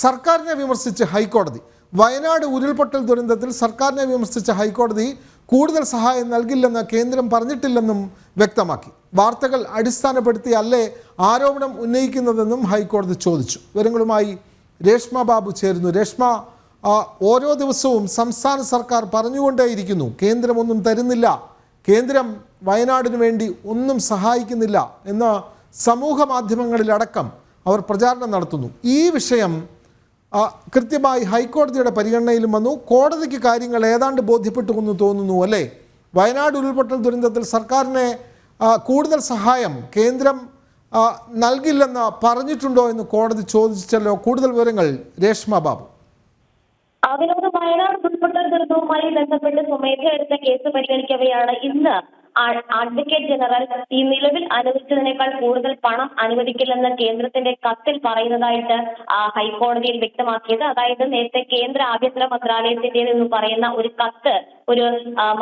സർക്കാരിനെ വിമർശിച്ച് ഹൈക്കോടതി. വയനാട് ഉരുൾപൊട്ടൽ ദുരന്തത്തിൽ സർക്കാരിനെ വിമർശിച്ച ഹൈക്കോടതി കൂടുതൽ സഹായം നൽകില്ലെന്ന് കേന്ദ്രം പറഞ്ഞിട്ടില്ലെന്നും വ്യക്തമാക്കി. വാർത്തകൾ അടിസ്ഥാനപ്പെടുത്തിയല്ലേ ആരോപണം ഉന്നയിക്കുന്നതെന്നും ഹൈക്കോടതി ചോദിച്ചു. വിവരങ്ങളുമായി രേഷ്മ ബാബു ചേരുന്നു. രേഷ്മ, ഓരോ ദിവസവും സംസ്ഥാന സർക്കാർ പറഞ്ഞുകൊണ്ടേയിരിക്കുന്നു കേന്ദ്രമൊന്നും തരുന്നില്ല, കേന്ദ്രം വയനാടിന് വേണ്ടി ഒന്നും സഹായിക്കുന്നില്ല എന്ന് സമൂഹ മാധ്യമങ്ങളിലടക്കം അവർ പ്രചാരണം നടത്തുന്നു. ഈ വിഷയം കൃത്യമായി ഹൈക്കോടതിയുടെ പരിഗണനയിലും വന്നു. കോടതിക്ക് കാര്യങ്ങൾ ഏതാണ്ട് ബോധ്യപ്പെട്ടു എന്ന് തോന്നുന്നു അല്ലേ? വയനാട് ഉരുൾപൊട്ടൽ ദുരന്തത്തിൽ സർക്കാരിനെ കൂടുതൽ സഹായം കേന്ദ്രം നൽകില്ലെന്ന് പറഞ്ഞിട്ടുണ്ടോ എന്ന് കോടതി ചോദിച്ചല്ലോ. കൂടുതൽ വിവരങ്ങൾ രേഷ്മ ബാബു. അതിനോട് വയനാട് ഉരുൾപൊട്ടൽ ദുരന്തവുമായി ബന്ധപ്പെട്ട് സ്വമേധയാ എടുത്ത കേസ് പരിഗണിക്കവെയാണ് ഇന്ന് അഡ്വക്കേറ്റ് ജനറൽ ഈ നിലവിൽ അനുവദിച്ചതിനേക്കാൾ കൂടുതൽ പണം അനുവദിക്കില്ലെന്ന് കേന്ദ്രത്തിന്റെ കത്തിൽ പറയുന്നതായിട്ട് ഹൈക്കോടതിയിൽ വ്യക്തമാക്കിയത്. അതായത് നേരത്തെ കേന്ദ്ര ആഭ്യന്തര മന്ത്രാലയത്തിന്റേതെന്ന് പറയുന്ന ഒരു കത്ത് ഒരു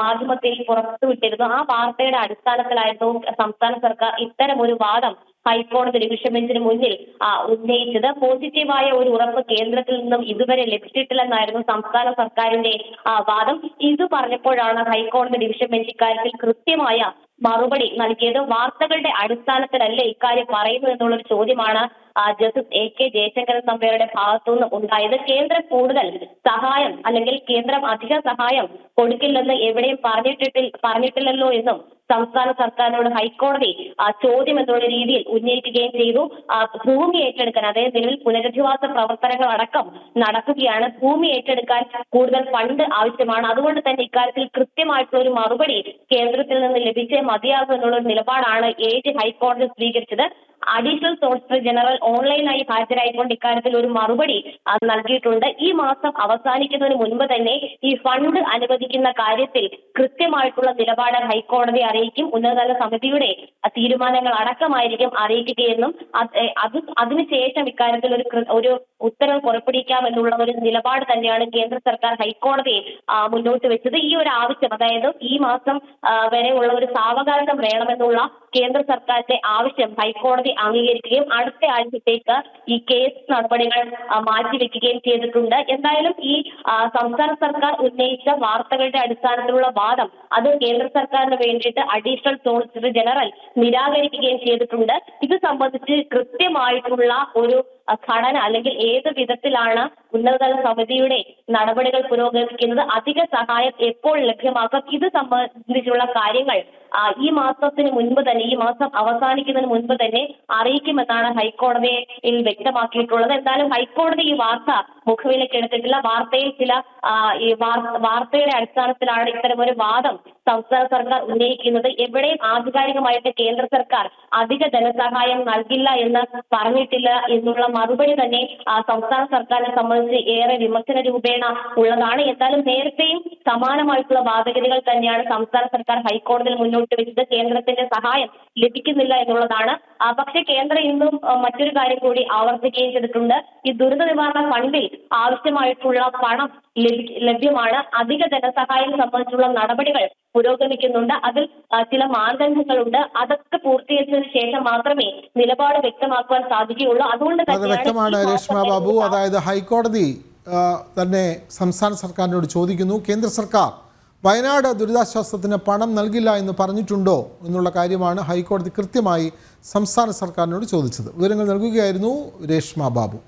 മാധ്യമത്തിൽ പുറത്തുവിട്ടിരുന്നു. ആ വാർത്തയുടെ അടിസ്ഥാനത്തിലായിരുന്നു സംസ്ഥാന സർക്കാർ ഇത്തരം ഒരു വാദം ഹൈക്കോടതി ഡിവിഷൻ ബെഞ്ചിന് മുന്നിൽ ഉന്നയിച്ചത്. പോസിറ്റീവായ ഒരു ഉറപ്പ് കേന്ദ്രത്തിൽ നിന്നും ഇതുവരെ ലഭിച്ചിട്ടില്ലെന്നായിരുന്നു സംസ്ഥാന സർക്കാരിന്റെ വാദം. ഇത് പറഞ്ഞപ്പോഴാണ് ഹൈക്കോടതി ഡിവിഷൻ ബെഞ്ച് ഇക്കാര്യത്തിൽ കൃത്യമായ മറുപടി നൽകിയത്. വാർത്തകളുടെ അടിസ്ഥാനത്തിലല്ലേ ഇക്കാര്യം പറയുന്നു എന്നുള്ളൊരു ചോദ്യമാണ് ജസ്റ്റിസ് AK ജയശങ്കരൻ തമ്പിയുടെ ഭാഗത്തുനിന്ന് ഉണ്ടായത്. കേന്ദ്രം കൂടുതൽ സഹായം അല്ലെങ്കിൽ കേന്ദ്രം അധിക സഹായം കൊടുക്കില്ലെന്ന് എവിടെയും പറഞ്ഞിട്ടില്ലല്ലോ എന്നും സംസ്ഥാന സർക്കാരിനോട് ഹൈക്കോടതി ചോദ്യം എന്നുള്ള രീതിയിൽ ഉന്നയിക്കുകയും ചെയ്തു. ഭൂമി ഏറ്റെടുക്കാൻ, അതായത് നിലവിൽ പുനരധിവാസ പ്രവർത്തനങ്ങൾ അടക്കം നടക്കുകയാണ്. ഭൂമി ഏറ്റെടുക്കാൻ കൂടുതൽ ഫണ്ട് ആവശ്യമാണ്. അതുകൊണ്ട് തന്നെ ഇക്കാര്യത്തിൽ കൃത്യമായിട്ടുള്ള ഒരു മറുപടി കേന്ദ്രത്തിൽ നിന്ന് ലഭിച്ചേ മതിയാകും എന്നുള്ള ഒരു നിലപാടാണ് ഹൈക്കോടതി സ്വീകരിച്ചത്. അഡീഷണൽ സോളിസിറ്റർ ജനറൽ ഓൺലൈനായി ഹാജരായിക്കൊണ്ട് ഇക്കാര്യത്തിൽ ഒരു മറുപടി നൽകിയിട്ടുണ്ട്. ഈ മാസം അവസാനിക്കുന്നതിന് മുൻപ് തന്നെ ഈ ഫണ്ട് അനുവദിക്കുന്ന കാര്യത്തിൽ കൃത്യമായിട്ടുള്ള നിലപാട് ഹൈക്കോടതി അറിയിക്കും. ഉന്നതതല സമിതിയുടെ തീരുമാനങ്ങൾ അടക്കമായിരിക്കും അറിയിക്കുകയെന്നും അതിനുശേഷം ഇക്കാര്യത്തിൽ ഒരു ഉത്തരവ് പുറപ്പെടുവിക്കാമെന്നുള്ള ഒരു നിലപാട് തന്നെയാണ് കേന്ദ്ര സർക്കാർ ഹൈക്കോടതിയെ മുന്നോട്ട് വെച്ചത്. ഈ ഒരു ആവശ്യം, അതായത് ഈ മാസം വരെയുള്ള ഒരു സാവകാശം വേണമെന്നുള്ള കേന്ദ്ര സർക്കാരിന്റെ ആവശ്യം ഹൈക്കോടതി അംഗീകരിക്കുകയും അടുത്ത ആഴ്ചത്തേക്ക് ഈ കേസ് നടപടികൾ മാറ്റിവെക്കുകയും ചെയ്തിട്ടുണ്ട്. എന്തായാലും ഈ സംസ്ഥാന സർക്കാർ ഉന്നയിച്ച വാർത്തകളുടെ അടിസ്ഥാനത്തിലുള്ള വാദം അത് കേന്ദ്ര സർക്കാരിന് വേണ്ടിയിട്ട് അഡീഷണൽ സോളിസിറ്റർ ജനറൽ നിരാകരിക്കുകയും ചെയ്തിട്ടുണ്ട്. ഇത് സംബന്ധിച്ച് കൃത്യമായിട്ടുള്ള ഒരു ഘടന അല്ലെങ്കിൽ ഏത് വിധത്തിലാണ് ഉന്നതതല സമിതിയുടെ നടപടികൾ പുരോഗമിക്കുന്നത്, അധിക സഹായം എപ്പോൾ ലഭ്യമാക്കാം, ഇത് സംബന്ധിച്ചുള്ള കാര്യങ്ങൾ ഈ മാസത്തിന് മുൻപ് തന്നെ, ഈ മാസം അവസാനിക്കുന്നതിന് മുൻപ് തന്നെ അറിയിക്കുമെന്നാണ് ഹൈക്കോടതിയിൽ വ്യക്തമാക്കിയിട്ടുള്ളത്. എന്തായാലും ഹൈക്കോടതി ഈ വാർത്ത മുഖവിലേക്ക് എടുത്തിട്ടില്ല. വാർത്തയിൽ ചില വാർത്തയുടെ അടിസ്ഥാനത്തിലാണ് ഇത്തരം ഒരു വാദം സംസ്ഥാന സർക്കാർ ഉന്നയിക്കുന്നത്. എവിടെയും ആധികാരികമായിട്ട് കേന്ദ്ര സർക്കാർ അധിക ധനസഹായം നൽകില്ല എന്ന് പറഞ്ഞിട്ടില്ല എന്നുള്ള മറുപടി തന്നെ സംസ്ഥാന സർക്കാരിനെ സംബന്ധിച്ച് ഏറെ വിമർശന രൂപേണ ഉള്ളതാണ്. എന്തായാലും നേരത്തെയും സമാനമായിട്ടുള്ള വാദഗതികൾ തന്നെയാണ് സംസ്ഥാന സർക്കാർ ഹൈക്കോടതിയിൽ മുന്നോട്ട് വെച്ചത്. കേന്ദ്രത്തിന്റെ സഹായം ലഭിക്കുന്നില്ല എന്നുള്ളതാണ്. പക്ഷേ കേന്ദ്രം ഇന്നും മറ്റൊരു കാര്യം കൂടി ആവർത്തിക്കുകയും ചെയ്തിട്ടുണ്ട്. ഈ ദുരന്ത നിവാരണ ഫണ്ടിൽ ആവശ്യമായിട്ടുള്ള പണം ലഭ്യമാണ്. അധിക ധനസഹായം സംബന്ധിച്ചുള്ള നടപടികൾ പുരോഗമിക്കുന്നുണ്ട്. അതിൽ ചില മാനദണ്ഡങ്ങളുണ്ട്. അതൊക്കെ പൂർത്തീകരിച്ചതിന് ശേഷം മാത്രമേ നിലപാട് വ്യക്തമാക്കുവാൻ സാധിക്കുകയുള്ളൂ. അതുകൊണ്ട് വ്യക്തമാണ് രേഷ്മ ബാബു. അതായത് ഹൈക്കോടതി തന്നെ സംസ്ഥാന സർക്കാരിനോട് ചോദിക്കുന്നു, കേന്ദ്ര സർക്കാർ വയനാട് ദുരിതാശ്വാസത്തിന് പണം നൽകില്ല എന്ന് പറഞ്ഞിട്ടുണ്ടോ എന്നുള്ള കാര്യമാണ് ഹൈക്കോടതി കൃത്യമായി സംസ്ഥാന സർക്കാരിനോട് ചോദിച്ചത്. വിവരങ്ങൾ നൽകുകയായിരുന്നു രേഷ്മ ബാബു.